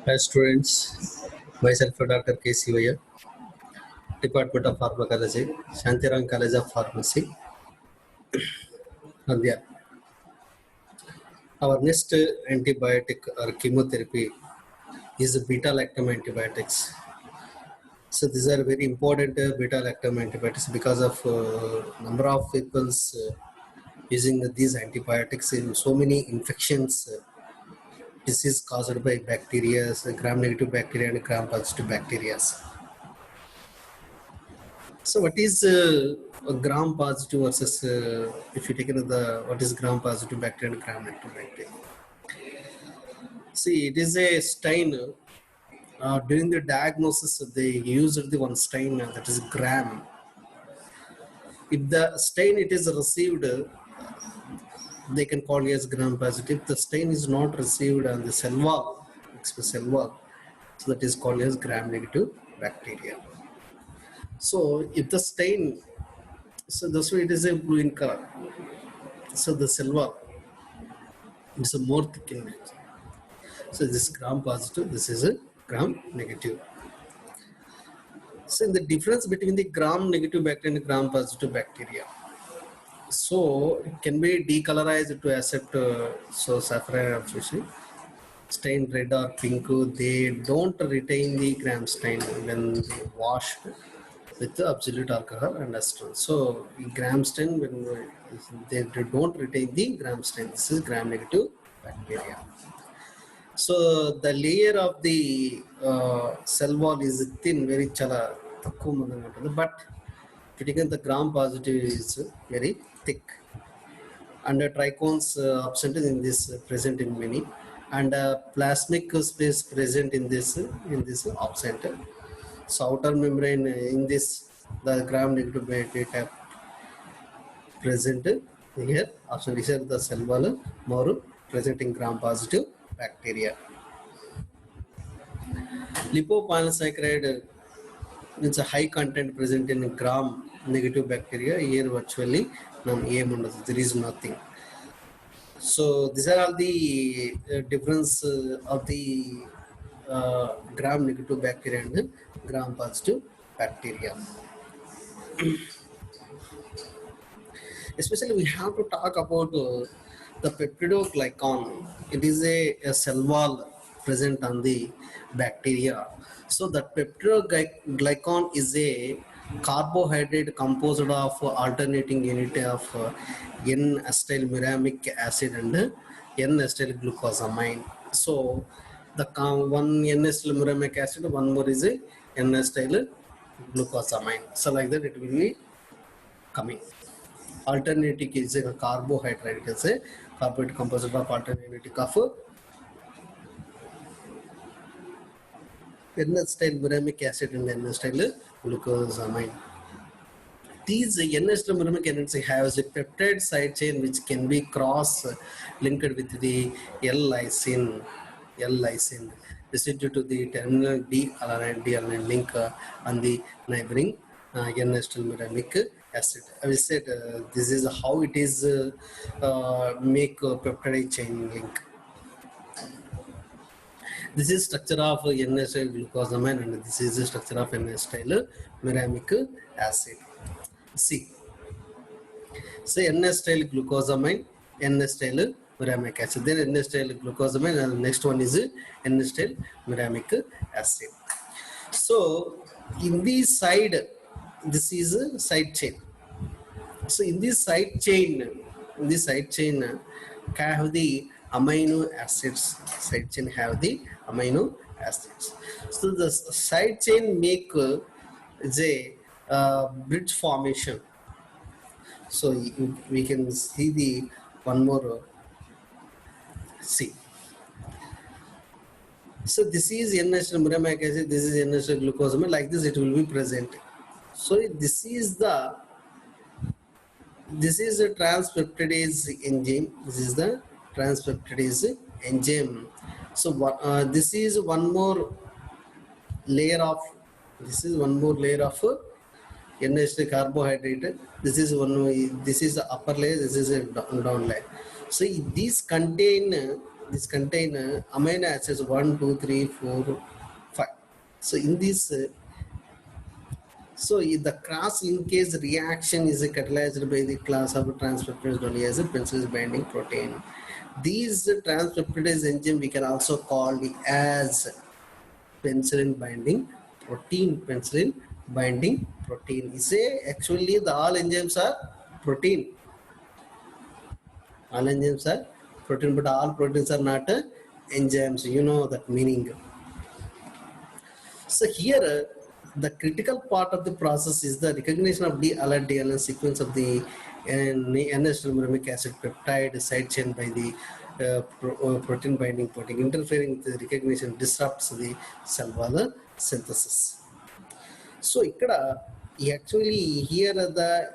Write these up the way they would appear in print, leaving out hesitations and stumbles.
Hi students, myself Dr. K. Sivaya, Department of Pharmacology, Shantiram College of Pharmacy, Nandya. Our next antibiotic or chemotherapy is beta-lactam antibiotics. So these are very important beta-lactam antibiotics because of number of people's using these antibiotics in so many infections. Disease caused by bacteria, gram-negative bacteria and gram-positive bacteria. So what is a gram positive versus if you take the what is gram positive bacteria and gram negative bacteria? See, it is a stain. During the diagnosis, they used the one stain that is gram. If the stain it is received, they can call it as gram positive. The stain is not received on the cell wall, cell wall, so that is called as gram negative bacteria. So if the stain, so that's why it is a blue in color. So the cell wall is a more thick in nature. So this is gram positive, this is a gram negative. So the difference between the gram negative bacteria and gram positive bacteria. So it can be decolorized to accept so saffron absorption, stained red or pink. They don't retain the gram stain when they washed with the absolute alcohol and acetone. So gram stain when they don't retain the gram stain. This is gram negative bacteria. So the layer of the cell wall is thin, very chala, but critical the gram positive is very thick. And trichones absent in this present in many, and plasmic space present in this absent. So outer membrane in this the gram negative bacteria present here. Also, this is the cell wall more present in gram positive bacteria. Lipopolysaccharide means a high content present in gram negative bacteria. Here virtually there is nothing. So these are all the difference of the gram negative bacteria and gram positive bacteria. Especially we have to talk about the peptidoglycan. It is a cell wall present on the bacteria. So that peptidoglycan is a carbohydrate composed of alternating unit of N-acetylmuramic acid and N-acetylglucosamine. So the one N-acetylmuramic acid, one more is a N-acetylglucosamine. So like that it will be coming. Alternating is a carbohydrate. It is a carbohydrate composite of alternating of N-acetylmuramic acid and N-acetylglucosamine. These N-acetylmuramic acids have a peptide side chain which can be cross-linked with the L-lysine. This is due to the terminal D-alanine link on the neighboring N-acetylmuramic acid. I said this is how it is make peptide chain link. This is structure of N-acetylglucosamine and this is the structure of N-acetylmuramic acid. See, say N-acetylglucosamine, N-acetylmuramic acid. Then N-acetylglucosamine and the next one is N-acetylmuramic acid. So in this side, this is a side chain. So in this side chain, can have the amino acids. Side chain have the amino acids. So the side chain make is a bridge formation. So we can see the one more. See. So this is N-acetylmuramic acid. This is N-acetylglucosamine. Like this, it will be present. So this is a transpeptidase enzyme. This is the transpeptidase enzyme. So this is one more layer of N-acetyl carbohydrate. This is the upper layer. This is a down layer. So these contain this contain amino acids 1, 2, 3, 4, 5. So in this, so the cross linkage reaction is catalyzed by the class of transpeptidase known as penicillin binding protein. These transpeptidase enzyme we can also call as penicillin binding protein. Penicillin binding protein is actually the all enzymes are protein. All enzymes are protein, but all proteins are not enzymes. You know that meaning. So here, the critical part of the process is the recognition of D-alert DNA sequence of the N-acetylmuramic acid peptide side chain by the protein binding protein. Interfering with the recognition disrupts the cell wall synthesis. So actually here the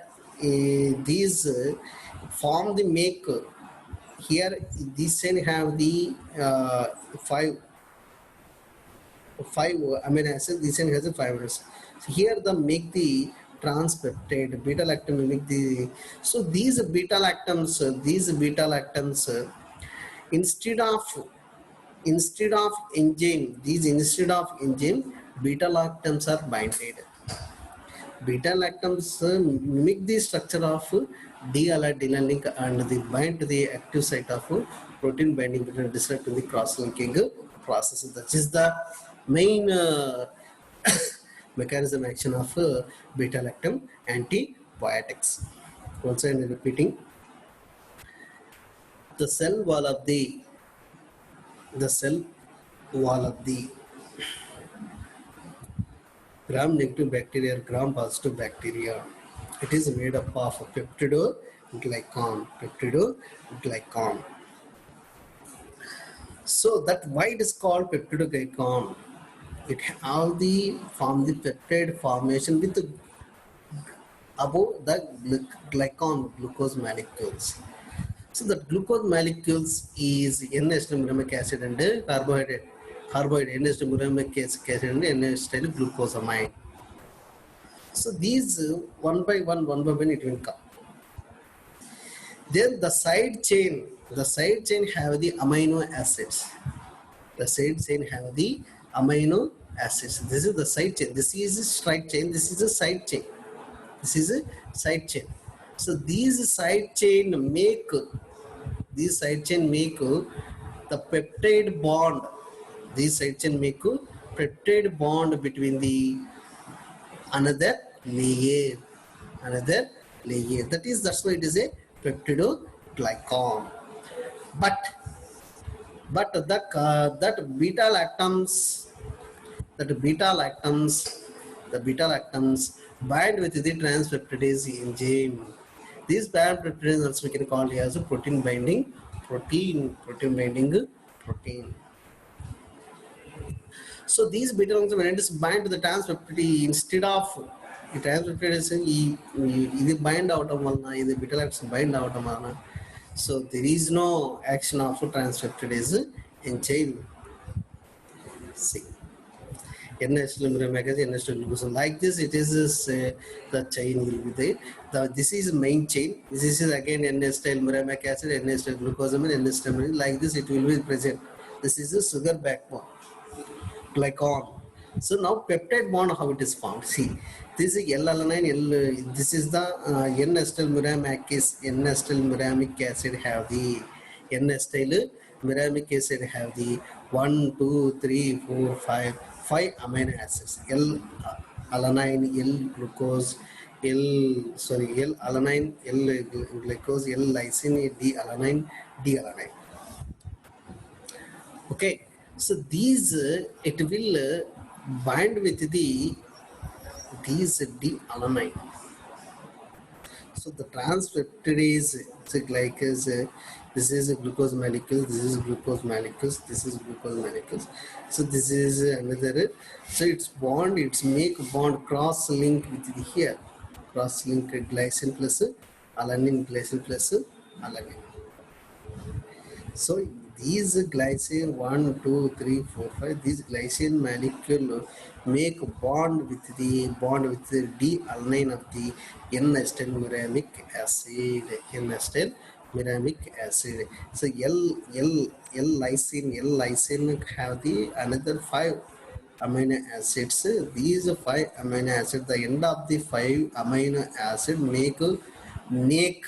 these form the make here this chain have the five amino acids. This one has a 5 amino acids. So here the make the transpeptide beta lactam mimic the. So these beta lactams instead of enzyme, beta lactams are binded. Beta lactams mimic the structure of D-allyl link and they bind to the active site of protein binding between disrupt in the cross-linking process. That is the main mechanism action of beta lactam antibiotics. Also, I'm repeating, the cell wall of the gram-negative bacteria or gram-positive bacteria. It is made up of peptidoglycan. So that why it is called peptidoglycan? It have the peptide formation with above the glucose molecules. So the glucose molecules is N-acetylmuramic acid and carbohydrate. N-acetylmuramic acid and N-acetylglucosamine. So these one by one it will come. Then the side chain have the amino acids. This is the side chain. This is a straight chain. This is a side chain. So these side chain make the peptide bond. These side chain make peptide bond between the another layer. That's why it is a peptidoglycan. But that beta lactams bind with the transpeptidase enzyme. These peptides also we can call it as a protein binding protein. So these beta lactams when it is bind to the transpeptidase instead of the transpeptidase either bind out of malna, either beta lactams bind out of malna. So there is no action of transpeptidase enzyme. See. N-acetylglucose. Like this, it is the chain will be there. This is main chain. This is again N-acetylmuramic acid, N-acetylglucosamine, N-acetylmuramic. Like this, it will be present. This is a sugar backbone, glycan. So now peptide bond, how it is formed? See, this is L-alanine. This is the N-acetylmuramic acid have the N-acetylmuramic acid have the 1, 2, 3, 4, 5 amino acids. L-alanine, L-glucose, L-alanine, L-glucose, L-lysine, D-alanine. Okay, so these it will bind with these D-alanine. So the transpeptidase is like this is a glucose molecule, this is glucose molecules, this is glucose molecules. So this is another. So it's bond, it's make bond cross link with the here, cross link glycine plus alanine, alanine. So these glycine 1, 2, 3, 4, 5. These glycine molecule make bond with the D-alanine of the N-acetylmuramic acid. muramic acid. So L lysine have the another 5 amino acids. These 5 amino acids, the end of the 5 amino acid make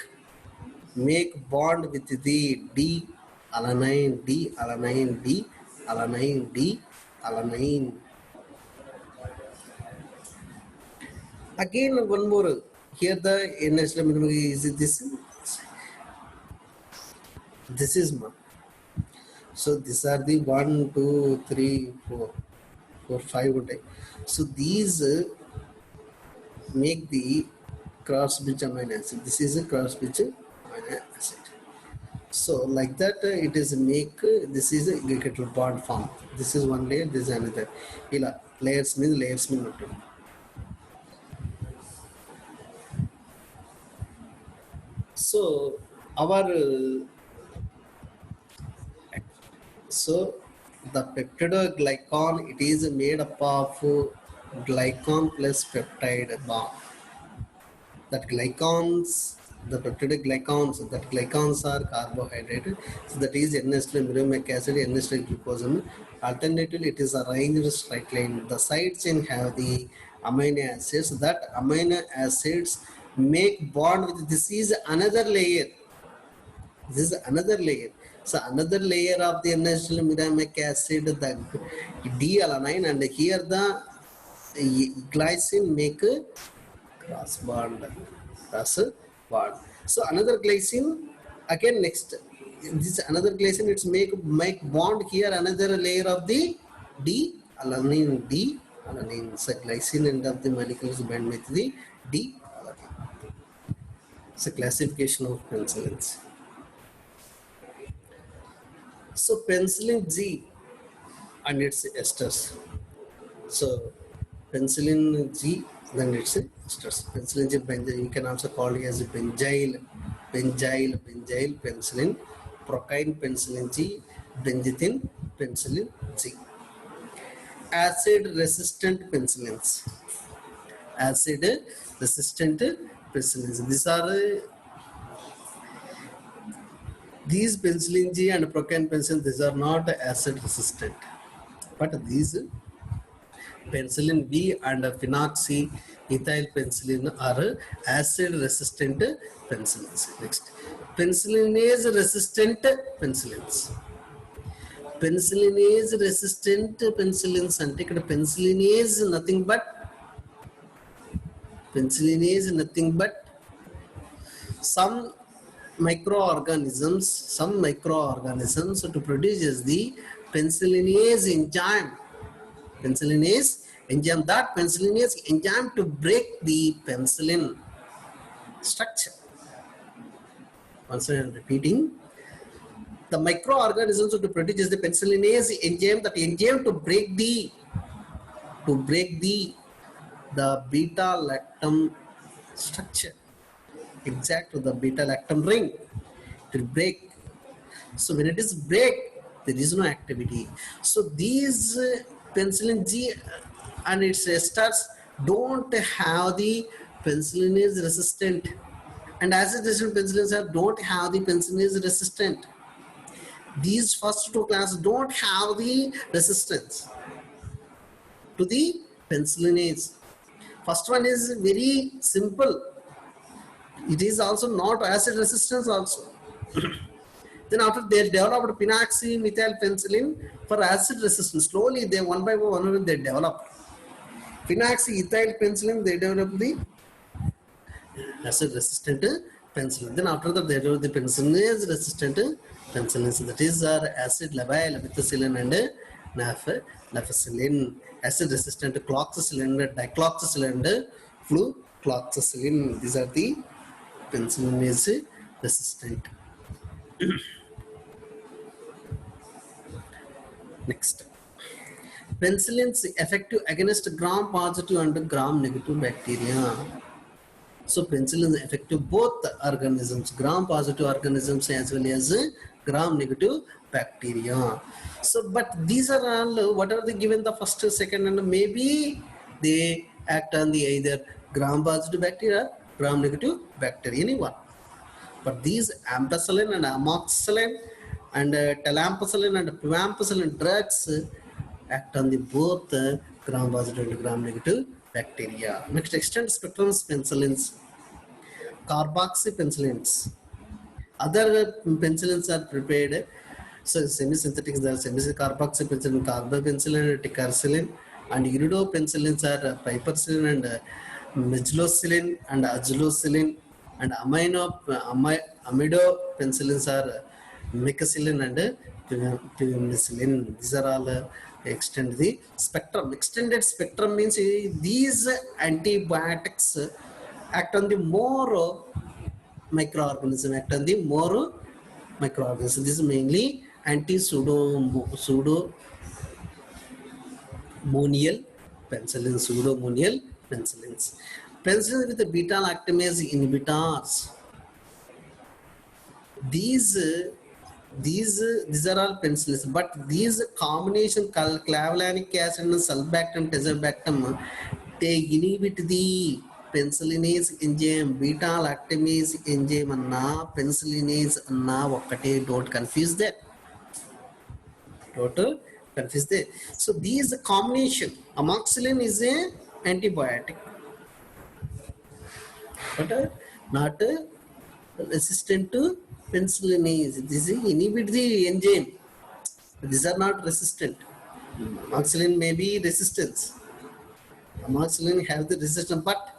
bond with the D alanine, D alanine, D alanine, D alanine. Again, one more. Here the NH is this. This is one. So these are the 1, 2, 3, 4, 4, 5 one. So these make the cross bridge amino acid. This is a cross bridge amino acid. So like that, it is make this is a kettle bond form. This is one layer. This is another. Ila layers means ఉంటుంది. So our so the peptidoglycan, it is made up of glycan plus peptide bond. That glycans, the peptidoglycans, that glycans are carbohydrate. So that is N-acetylmuramic acid, N-acetylglucosame. Alternatively, it is arranged straight line. The side chain have the amino acids. That amino acids make bond with, this is another layer. This is another layer. So another layer of the N-acetylmuramic acid, the D-alanine, and here the glycine make cross bond. So another glycine, again next, this another glycine, it's make bond here, another layer of the D-alanine, D-alanine. So glycine end of the molecules bond with the D-alanine. It's a classification of penicillins. So penicillin G and its esters. So penicillin G, then it's esters. Penicillin G, benzyl, you can also call it as benzyl, penicillin, procaine penicillin G, benzathine penicillin G. Acid resistant penicillins. Acid resistant penicillins. These penicillin G and procaine penicillin, these are not acid resistant, but these penicillin B and phenoxy ethyl penicillin are acid resistant penicillins. Next, penicillinase resistant penicillins. Penicillinase resistant penicillins and take penicillinase nothing but some microorganisms to produce the penicillinase enzyme. That penicillinase enzyme to break the penicillin structure. Once I am repeating, the microorganisms to produce the penicillinase enzyme, that enzyme to break the beta lactam structure. Exact to the beta lactam ring, it will break. So when it is break, there is no activity. So these penicillin G and its esters don't have the penicillinase resistant, and acid resistant penicillins don't have the penicillinase resistant. These first two classes don't have the resistance to the penicillinase. First one is very simple. It is also not acid resistance also. Then after they developed phenoxymethyl penicillin for acid resistance. Slowly they one by one they developed. Phenoxyethyl penicillin, they developed the acid resistant penicillin. Then after that they developed the penicillinase resistant penicillin. So that is our acid labile methicillin and nafcillin. Acid resistant cloxacillin, dicloxacillin and flucloxacillin. These are the penicillinase resistant. Next, penicillins effective against gram positive and gram negative bacteria. So penicillin effective both organisms, gram positive organisms as well as gram negative bacteria. So but these are all whatever they given the first, second, and maybe they act on the either gram positive bacteria, gram negative bacteria, anyone. But these ampicillin and amoxicillin and talampicillin and pimampicillin drugs act on the both gram positive and gram negative bacteria. Next, extended spectrum penicillins, carboxypenicillins. Other penicillins are prepared. So semi-synthetics, there are semi-carboxypenicillin, carbapenicillin, ticarcillin, and iridopenicillins are piperacillin and methicillin and azulocillin, and amidopenicillins are mecicillin and penicillin. These are all extend the spectrum. Extended spectrum means these antibiotics act on the more microorganism, act on the more microorganism. This is mainly pseudomonial penicillin, pseudomonial penicillins. Penicillin with the beta lactamase inhibitors. These are all penicillins, but these combination clavulanic acid and sulbactam, tazobactam, they inhibit the penicillinase enzyme, beta lactamase enzyme anna penicillinase anna okkate. Don't confuse that. So these combination, amoxicillin is a antibiotic, but not resistant to penicillinase. This is inhibit the enzyme. These are not resistant. Amoxicillin may be resistance. Amoxicillin have the resistance, but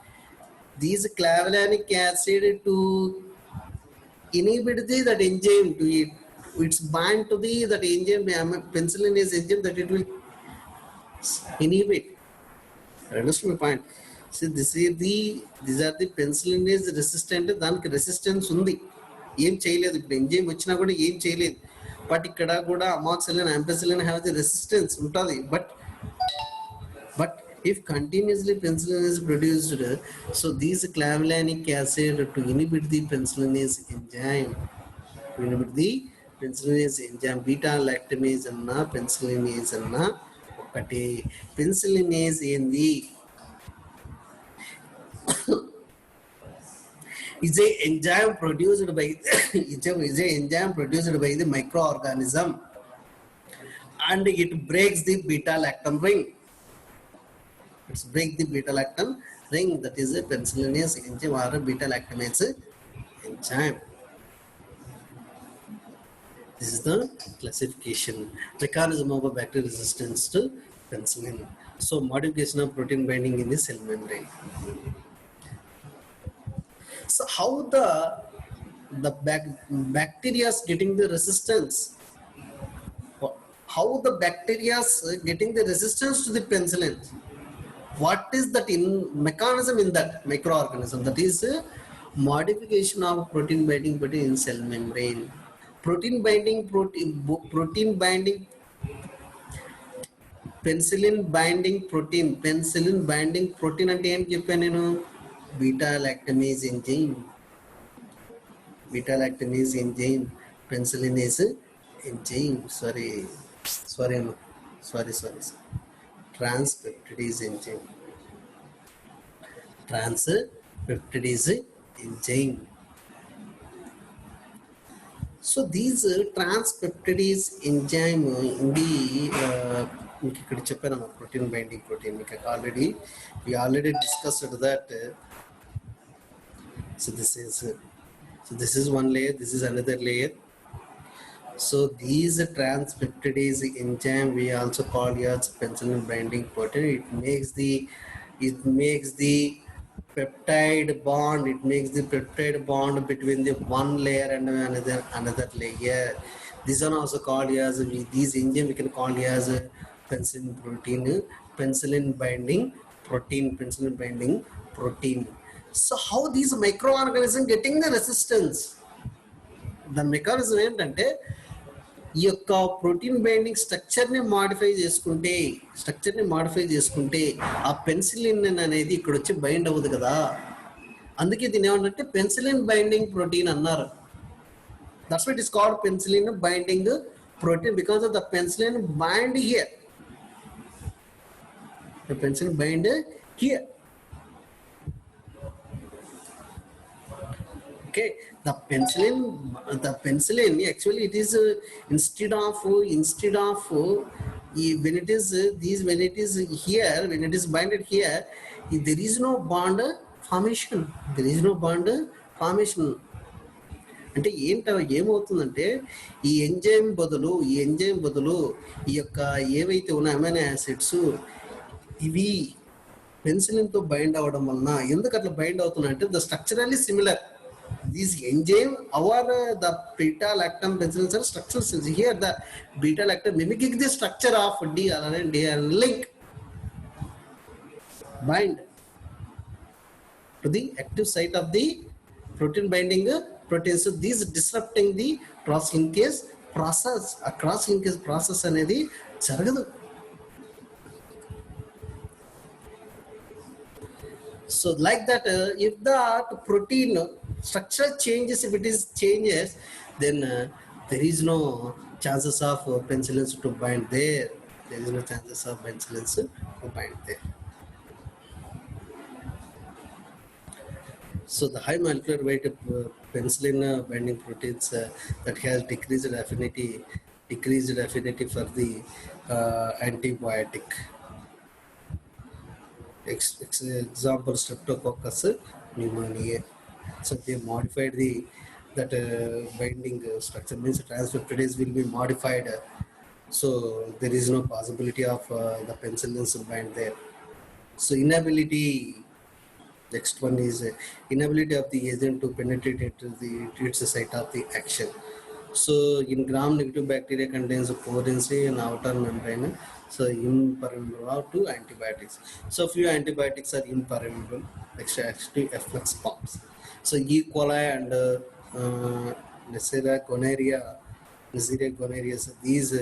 these clavulanic acid to inhibit that enzyme, to it, it's bind to that enzyme, penicillinase enzyme, that it will inhibit. Understand my point? See, these are the penicillinase resistant. దానికి resistance ఉంది, ఏం చేయలేదు. ఇప్పుడు enzyme వచ్చినా కూడా ఏం చేయలేదు. But ఇక్కడ కూడా amoxicillin, ampicillin have the resistance ఉంటుంది. But if continuously penicillin is produced, so these clavulanic acid to inhibit the penicillinase enzyme, beta lactamase anna penicillinase anna ఒకటి. penicillinase ఏంది? is a enzyme produced by the microorganism, and it breaks the beta lactam ring. It's break the beta lactam ring, that is a penicillinase enzyme or a beta lactamase enzyme. This is the classification mechanism of a bacterial resistance to penicillin. So modification of protein binding in the cell membrane. So how the bacteria is getting the resistance? How the bacteria is getting the resistance to the penicillin? What is that mechanism in that microorganism? That is modification of protein binding protein in cell membrane. Protein binding penicillin binding protein అంటే ఏం చెప్పాను నేను? beta lactamase enzyme, penicillinase enzyme, sorry, transpeptidase enzyme. So these transpeptidase enzyme in the ఇక్కడ చెప్పాను protein binding protein. We already discussed that. So this is one layer, this is another layer. So these transpeptidase enzyme we also call as penicillin binding protein. It makes the peptide bond. It makes the peptide bond between the one layer and another layer. These are also called as, these enzyme we can call as penicillin binding protein. So how these microorganisms getting the resistance? The mechanism ఏంటంటే ఈ యొక్క protein binding స్ట్రక్చర్ని modify చేసుకుంటే ఆ penicillin అనేది ఇక్కడ వచ్చి bind అవ్వదు కదా. అందుకే దీని ఏమంటే పెన్సిలిన్ బైండింగ్ ప్రోటీన్ అన్నారు. That's why it is called penicillin binding protein, because of the penicillin bind here. The penicillin bind here. Okay, the penicillin actually it is instead of when it is when it is here, when it is binded here, there is no bond formation. There is no bond formation. అంటే ఏమవుతుందంటే ఈ enzyme బదులు ఈ యొక్క ఏవైతే ఉన్నాయో amino acids ఇవి పెన్సిలిన్తో bind అవ్వడం వలన ఎందుకు అట్లా బైండ్ అవుతున్నాయంటే the structurally similar. These enzyme our the beta lactam penicillins are structural cells. Here the beta lactam mimicking the structure of DNA link bind to the active site of the protein binding protein. So these disrupting the cross linkage process. A cross linkage process అనేది జరగదు. So like that, if the protein structure changes, if it is changes, then there is no chances of penicillins to bind there. There is no chances of penicillins to bind there. So the high molecular weight penicillin binding proteins that has decreased affinity for the antibiotic. Example Streptococcus pneumoniae. So they modified that binding structure, means transpeptidase will be modified. So there is no possibility of the penicillins to bind there. So inability. Next one is inability of the agent to penetrate into its site of the action. So in gram-negative bacteria contains porency and outer membrane, so impermeable to antibiotics. So few antibiotics are impermeable, actually efflux pumps. So E. coli and Neisseria gonorrhea, so these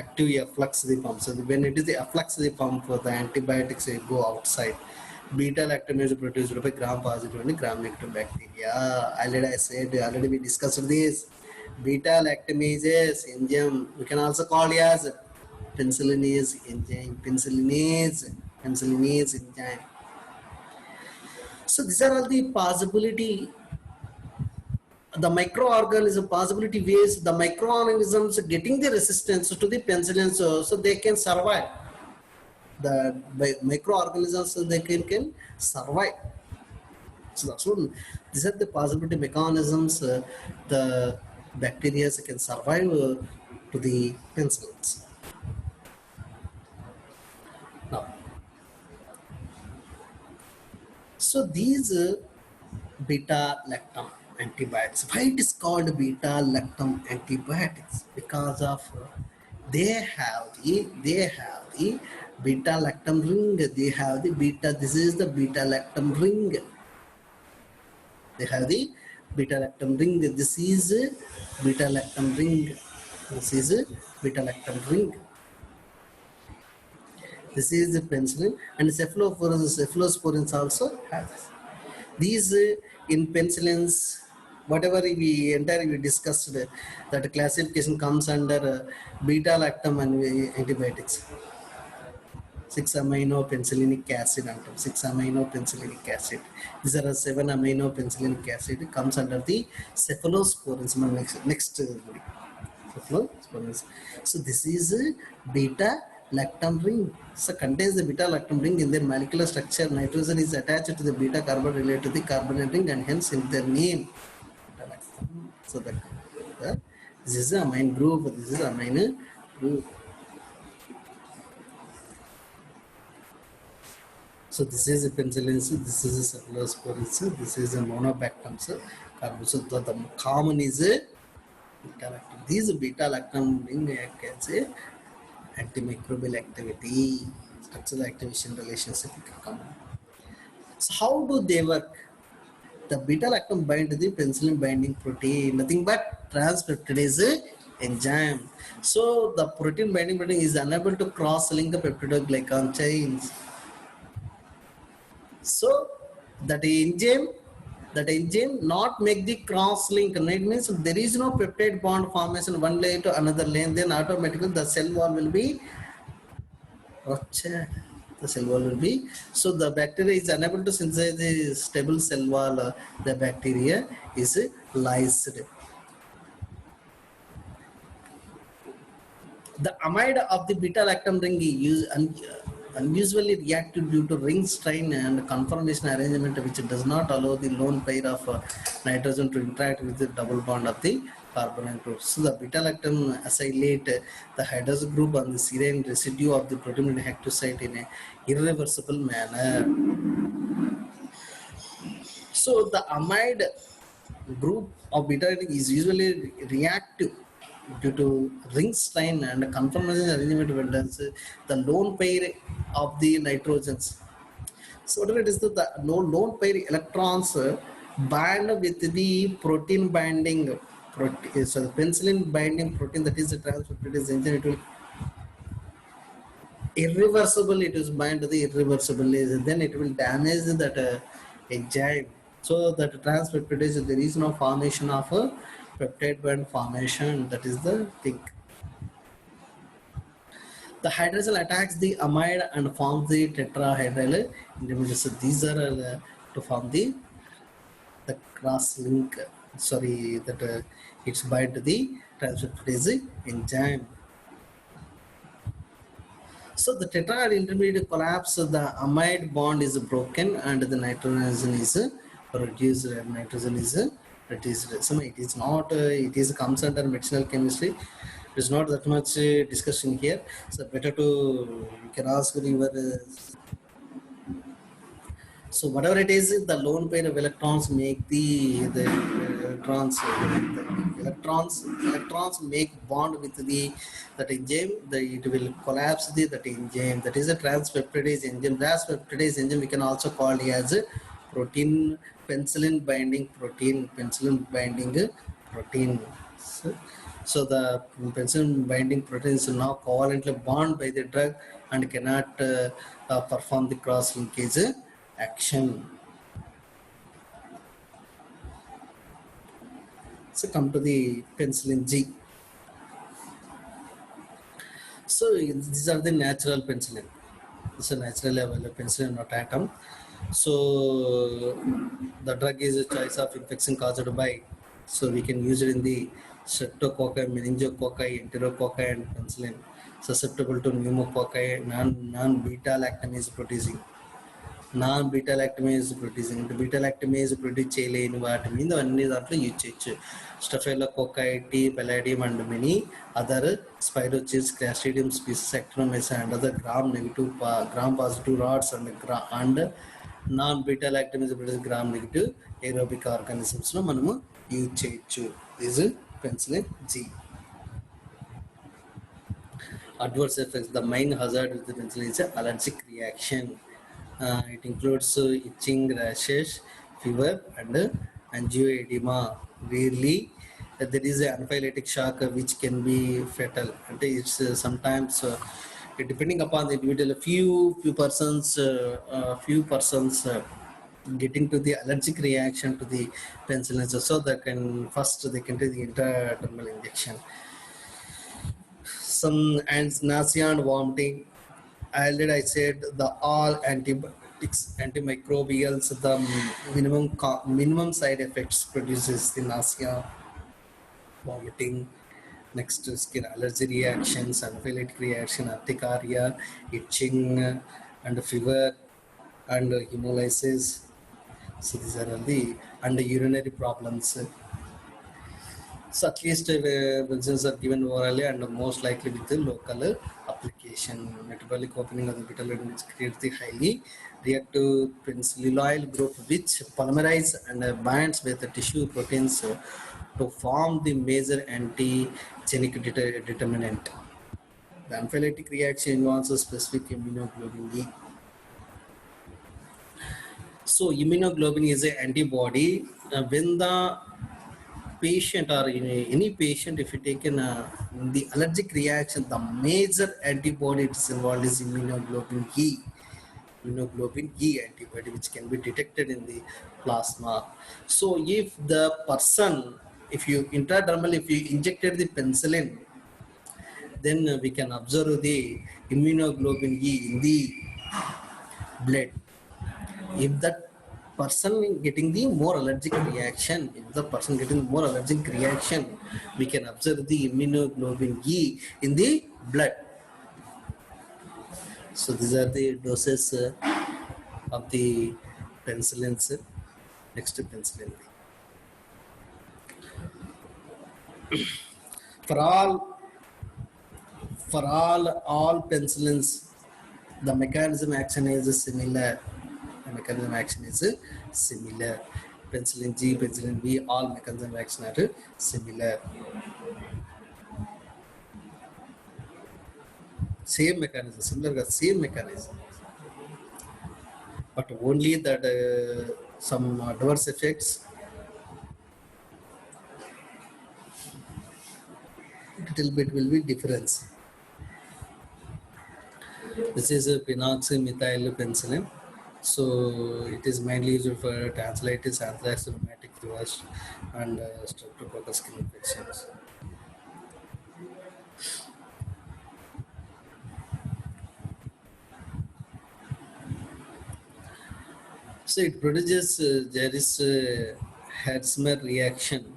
active efflux the pump. So when it is the efflux the pump, the antibiotics go outside. Beta lactam is produced by gram-positive and gram-negative bacteria. Already we discussed this. Beta lactamase enzyme, we can also call it as penicillinase enzyme. Penicillinase enzyme. So these are all the possibility. The microorganism possibility ways the microorganisms getting the resistance to the penicillin, so they can survive. The microorganisms they can survive. So that's what these are the possibility mechanisms the bacteria can survive to the penicillins. Now, so these beta lactam antibiotics, why it is called beta lactam antibiotics? Because of they have the beta lactam ring. They have the beta. This is the beta lactam ring. They have the beta lactam ring. This is beta lactam ring. This is beta lactam ring. This is the penicillin, and cephalosporins also have this. These in penicillins, whatever we discussed, that classification comes under beta lactam and antibiotics. 6-amino penicillinic acid antam. 6-amino penicillinic acid. These are 7-amino penicillinic acid comes under the cephalosporins. Next cephalosporins. So this is beta lactam ring. So contains the beta lactam ring in their molecular structure. Nitrogen is attached to the beta carbon related to the carbonate ring, and hence in their name. So that this is a amine group. This is amine group. So this is a penicillin. This is a cephalosporins. This is a monobactam. So the common is a beta lactam. These beta lactam ring can say antimicrobial activity, structural activation relationship come. So how do they work? The beta lactam bind to the penicillin binding protein, nothing but transpeptidase enzyme. So the protein binding protein is unable to cross-link the peptidoglycan chains. So that enzyme not make the cross-link. It means there is no peptide bond formation one layer to another layer. Then automatically the cell wall will be ruptured. The cell wall will be, so the bacteria is unable to synthesize the stable cell wall. The bacteria is lysed. The amide of the beta-lactam ring unusually reactive due to ring strain and conformation arrangement, which does not allow the lone pair of nitrogen to interact with the double bond of the carbonyl group. So the beta-lactam acylate the hydroxy group on the serine residue of the protein hectosite in a irreversible manner. So the amide group of beta is usually reactive due to ring strain and conformation arrangement vendors, the lone pair of the nitrogens. So whatever it is, the no lone pair electrons bind with the protein binding protein, so the penicillin binding protein, that is the transpeptidase enzyme, it will irreversible, it is bind to the irreversible, then it will damage that enzyme. So that transpeptidase, there is no formation of a peptide bond formation, that is the thing. The hydroxyl attacks the amide and forms the tetrahedral intermediate. So these are to form the cross link. Sorry, that it's bind to the transpeptidase enzyme. So the tetrahedral intermediate collapse, the amide bond is broken and the nitrogen is reduced. Nitrogen is reduced. So it is not. It is comes under medicinal chemistry. It is not that much discussion here. So better to you can ask your. So whatever it is, the lone pair of electrons make the electrons. Electrons make bond with the that enzyme. It will collapse that enzyme. That is a transpeptidase enzyme. Transpeptidase enzyme we can also call it as a protein penicillin binding protein. Penicillin binding protein. So the penicillin binding protein is now covalently bound by the drug and cannot perform the cross linkage action. So come to the penicillin G. So these are the natural penicillin. This is a naturally available penicillin, not atom. So the drug is a choice of infection caused by. So we can use it in the streptococci, meningococci, enterococci, and penicillin. Susceptible to pneumococci, non-beta lactamase producing. Non-beta lactamase producing. The beta lactamase produce చేయలేని వాటి మీద అన్ని దాంట్లో use చేయొచ్చు. Staphylococcus, Palladium, and many other Spirochetes, Clostridium species, Actinomyces, and other gram-positive rods and non-beta lactamase produce gram-negative aerobic organisms లో మనము use చేయొచ్చు. This is penicillin G. Adverse effects. The main hazard with the penicillin is allergic reaction. It includes itching, rashes, fever, and angioedema. Rarely, there is an anaphylactic shock which can be fatal. And it's sometimes depending upon the individual. Few persons getting to the allergic reaction to the penicillin. So they can take the intradermal injection. Some and nausea and vomiting. Already I said the all antibiotics, antimicrobials, the minimum side effects produces the nausea, vomiting. Next, skin allergy reactions, anaphylactic reaction, urticaria, itching, and fever, and hemolysis. So these are all the and urinary problems. So at least vaccines are given orally and most likely with the local application. Metabolic opening of the beta lactam which creates the highly reactive penicilloyl group which polymerize and binds with the tissue proteins to form the major antigenic determinant. The anaphylactic reaction involves a specific immunoglobulin E. So immunoglobulin is an antibody when the patient or any patient, if you take in the allergic reaction, the major antibody it is involved is immunoglobulin E. Immunoglobulin E antibody which can be detected in the plasma. So if the person, if you intradermal, if you injected the penicillin, then we can observe the immunoglobulin E in the blood. If that person getting the more allergic reaction, we can observe the immunoglobulin E in the blood. So these are the doses of the penicillins. Next penicillin B. For all penicillins, the mechanism action is similar. Penicillin G, penicillin B, all mechanism action are similar. Same mechanism, same mechanism. But only that some adverse effects, little bit will be difference. This is a phenoxymethyl so it is mainly used for tonsillitis, anthrax, rheumatic fevers, and streptococcus skin infections. So it produces there is Hertzmer reaction.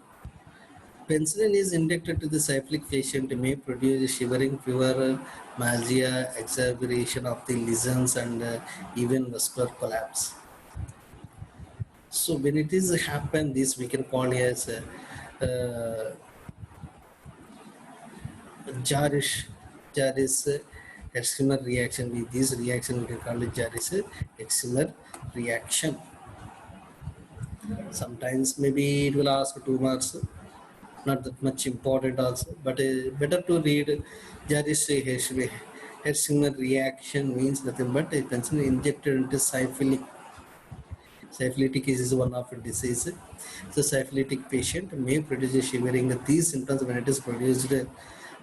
Penicillin is injected to the syphilic patient may produce shivering, fever, myalgia, exacerbation of the lesions, and even muscular collapse. So when it is happen, this we can call as Jarisch Hertzmer reaction. With this reaction, we can call it Jarisch Hertzmer reaction. Sometimes maybe it will ask 2 marks, not that much important also, but better to read Jarisch Hertzmer reaction means nothing but a penicillin injected into syphilitic. Syphilitic is one of the disease. So syphilitic patient may produce shivering. These symptoms when it is produced,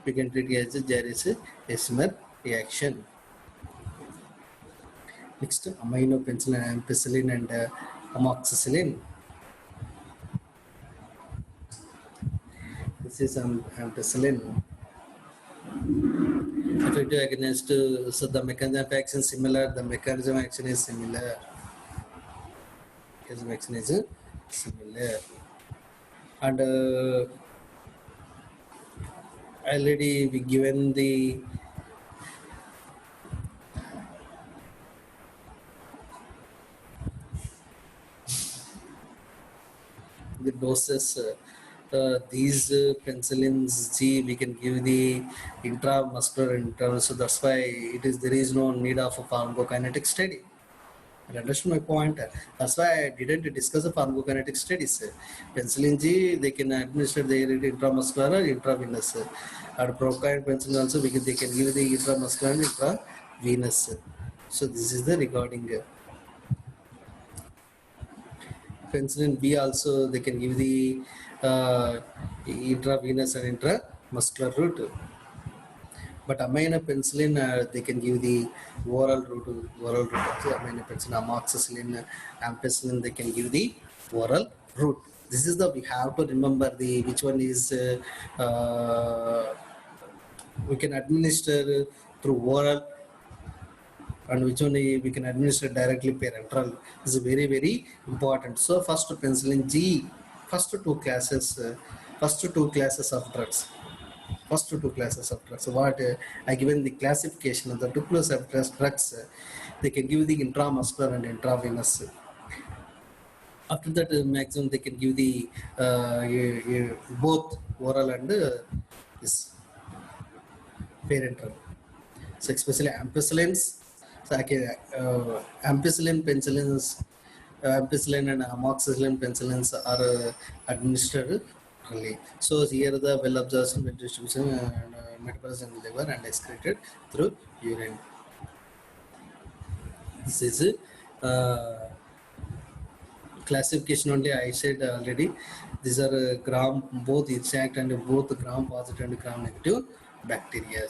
we can treat it as Jarisch Hertzmer reaction. Next, aminopenicillin, ampicillin, and amoxicillin. This is ampicillin. Effective against, so the mechanism of action similar. The mechanism of action is similar. And already we given the doses. These penicillins G we can give the intramuscular interval, so that's why there is no need of a pharmacokinetic study. You understand my point? That's why I didn't discuss the pharmacokinetic studies. Penicillin G they can administer the intramuscular or intravenous. And procaine penicillin also they can give the intramuscular and intravenous. So this is the regarding penicillin B also they can give the intravenous and intramuscular route. But aminopenicillin they can give the oral route also. Aminopenicillin, amoxicillin, ampicillin they can give the oral route. This is we have to remember the which one is we can administer through oral and which one we can administer directly parenteral. This is very, very important. So first penicillin G, first two classes of drugs. So what I given the classification of the two classes of drugs, they can give the intramuscular and intravenous. After that, maximum they can give the both oral and this parenteral. So especially ampicillins. So ampicillin penicillins, ampicillin and amoxicillin penicillins are administered orally. So here the well absorption, well distribution, and metabolism in the liver and excreted through urine. This is classification only. I said already. These are gram both exact and both gram positive and gram negative bacteria.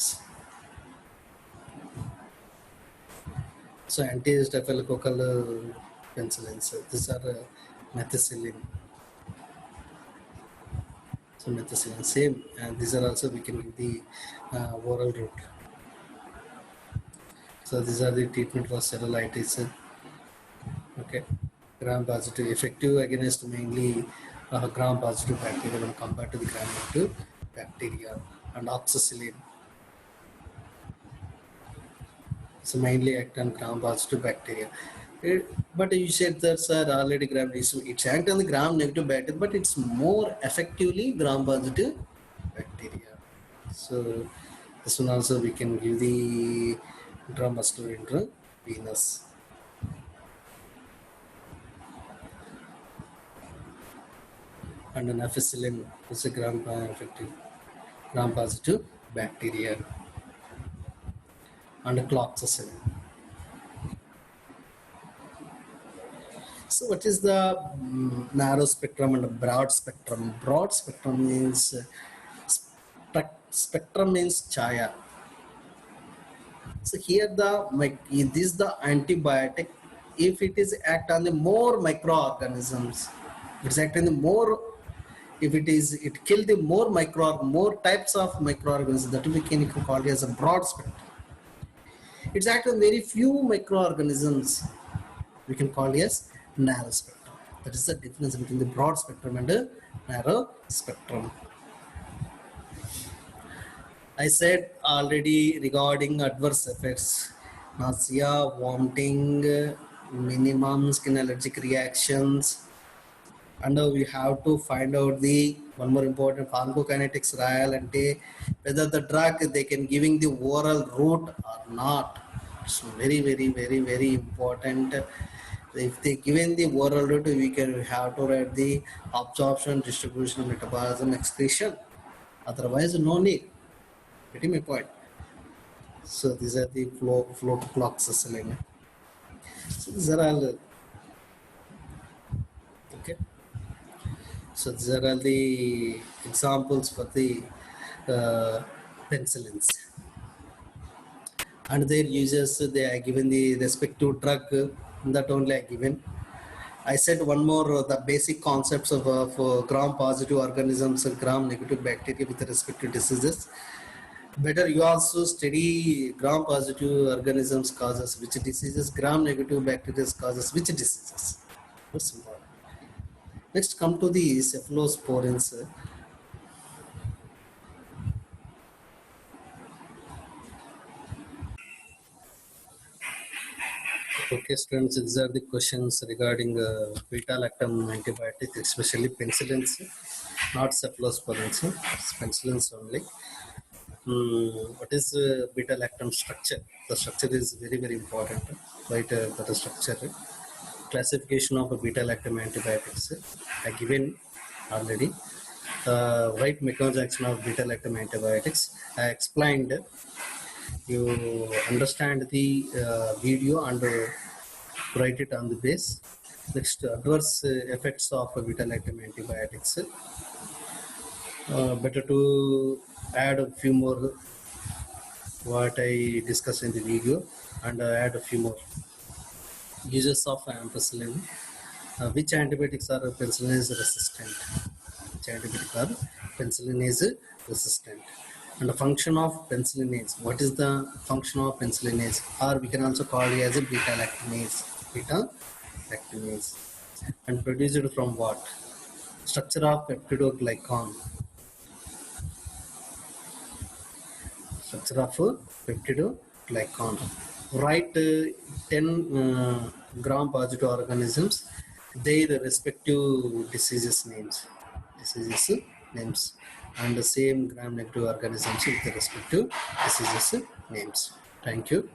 So anti-staphylococcal penicillins. These are methicillin. So methicillin same, and these are also we can give the oral route. So these are the treatment for cellulitis. Okay, gram-positive effective against mainly gram-positive bacteria when compared to the gram-negative bacteria, and oxacillin. So mainly act on gram-positive bacteria. But you said that, sir, already it's act on the gram-negative bacteria, but it's more effectively gram-positive bacteria. So this one also we can give the intramuscular intravenous. And an ampicillin is a gram-effective, gram-positive bacteria, and a cloxacillin. So what is the narrow spectrum and broad spectrum? Broad spectrum means spectrum means chaya. So here this is the antibiotic if it is act on the more microorganisms. It's acting the more, if it kill the more types of microorganisms, that we can call it as a broad spectrum. It's act on very few microorganisms, we can call it as narrow spectrum. That is the difference between the broad spectrum and the narrow spectrum. I said already regarding adverse effects, nausea, vomiting, minimum skin allergic reactions, and we have to find out the one more important pharmacokinetics trial and whether the drug they can giving the oral route or not. It's very important. If they given the oral route, we have to write the absorption, distribution, metabolism, excretion. Otherwise, no need. Getting my point? So these are the flow to cloxacillin. So these are all okay. So these are all the examples for the penicillins, and their users they are given the respective drug that only are given. I said one more the basic concepts of gram positive organisms and gram negative bacteria with respect to diseases. Better you also study gram positive organisms causes which diseases, gram negative bacteria causes which diseases. That's important. Next, come to the cephalosporins. Okay, students, these are the questions regarding beta-lactam antibiotics, especially penicillins, not cephalosporins, it's penicillins only. What is beta-lactam structure? The structure is very important. Right, the structure. Classification of beta-lactam antibiotics are given already. Right mechanism action of beta-lactam antibiotics I explained. You understand the video and write it on the base. Next, adverse effects of beta-lactam antibiotics. Better to add a few more what I discussed in the video and add a few more uses of ampicillin. Which antibiotics are penicillin is resistant? Which antibiotic are penicillin is resistant? And the function of penicillinase. What is the function of penicillinase? Or we can also call it as a beta-lactamase. Beta-lactamase. And produced from what? Structure of peptidoglycan. Structure of peptidoglycan. Write 10 gram positive organisms, their respective diseases names. And the same gram negative organisms with the respective diseases names. Thank you.